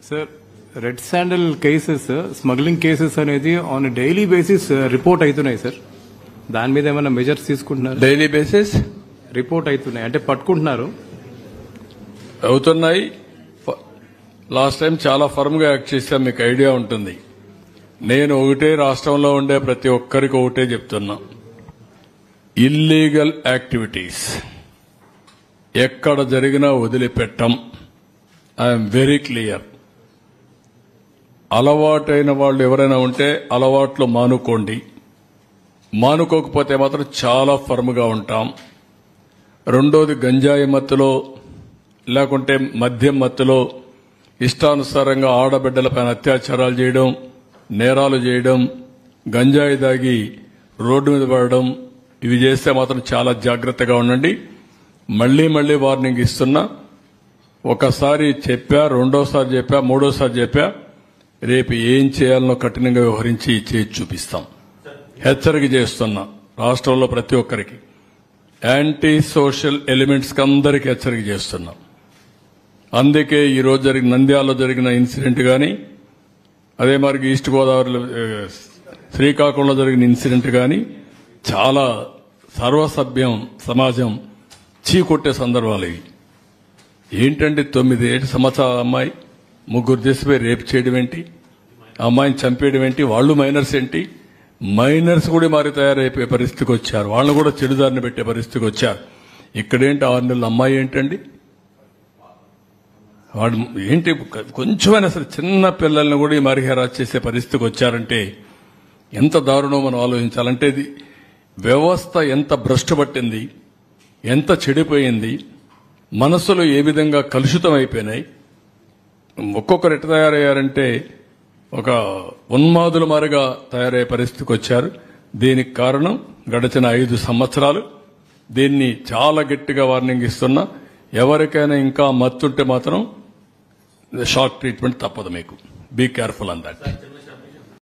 Sir red sandal cases smuggling cases అనేది on daily basis report అవుతున్నాయి sir. దాని మీద ఏమైనా మెజర్స్ తీసుకుంటున్నారు? డైలీ బేసిస్ రిపోర్ట్ అవుతున్నాయి అంటే పట్టుకుంటున్నారు అవుతున్నాయి. లాస్ట్ టైం చాలా ఫర్మ్ గా యాక్ట్ చేశాం, మీకు ఐడియా ఉంటుంది. నేను ఒకటే రాష్ట్రంలో ఉండే ప్రతి ఒక్కరికి ఒకటే చెప్తున్నా, ఇల్లీగల్ యాక్టివిటీస్ ఎక్కడ జరిగినా వదిలిపెట్టం. I'm very clear. అలవాటైన వాళ్ళు ఎవరైనా ఉంటే అలవాట్లు మానుకోండి, మానుకోకపోతే మాత్రం చాలా ఫర్మ్ గా ఉంటాం. రెండోది, గంజాయి మత్తులో లేకుంటే మద్యం మత్తులో ఇష్టానుసారంగా ఆడబిడ్డలపైన అత్యాచారాలు చేయడం, నేరాలు చేయడం, గంజాయి దాగి రోడ్డు మీద పడడం, ఇవి చేస్తే మాత్రం చాలా జాగ్రత్తగా ఉండండి. మళ్లీ మళ్లీ వార్నింగ్ ఇస్తున్నా. ఒకసారి చెప్పా, రెండోసారి చెప్పా, మూడోసారి చెప్పా, రేపు ఏం చేయాలనో కఠినంగా వ్యవహరించి చేసి చూపిస్తాం. హెచ్చరిక చేస్తున్నా రాష్ట్రంలో ప్రతి ఒక్కరికి, యాంటీ సోషల్ ఎలిమెంట్స్ కి అందరికీ హెచ్చరిక చేస్తున్నాం. అందుకే ఈ రోజు జరిగిన నంద్యాలలో జరిగిన ఇన్సిడెంట్ గాని, అదే మరి ఈస్ట్ గోదావరిలో శ్రీకాకుళంలో జరిగిన ఇన్సిడెంట్ గాని చాలా సర్వసభ్యం సమాజం చీకొట్టే సందర్భాలు ఇవి. ఏంటంటే 9 సంవత్సరాల అమ్మాయి, 3 దేశపోయి రేపు చేయడం ఏంటి, అమ్మాయిని చంపేయడం ఏంటి, వాళ్ళు మైనర్స్ ఏంటి, మైనర్స్ కూడా మారి తయారైపోయే పరిస్థితికి వచ్చారు, వాళ్ళని కూడా చెడుదారిని పెట్టే పరిస్థితికి వచ్చారు. ఇక్కడేంటి 6 నెలల అమ్మాయి ఏంటండి, వాడు ఏంటి, కొంచెమైనా సరే చిన్న పిల్లల్ని కూడా ఈ మరి హెరాస్ చేసే పరిస్థితికి వచ్చారంటే ఎంత దారుణం మనం ఆలోచించాలంటే. ఇది వ్యవస్థ ఎంత భ్రష్టు పట్టింది, ఎంత చెడిపోయింది, మనసులు ఏ విధంగా కలుషితం అయిపోయినాయి. ఒక్కొక్కరు ఎట్లా తయారయ్యారంటే ఒక ఉన్మాదుల మారిగా తయారయ్యే పరిస్థితికి వచ్చారు. దీనికి కారణం గడిచిన 5 సంవత్సరాలు. దీన్ని చాలా గట్టిగా వార్నింగ్ ఇస్తున్నా. ఎవరికైనా ఇంకా మత్తుంటే మాత్రం షాక్ ట్రీట్మెంట్ తప్పదు. మీకు బీ కేర్ఫుల్ అన్ దట్.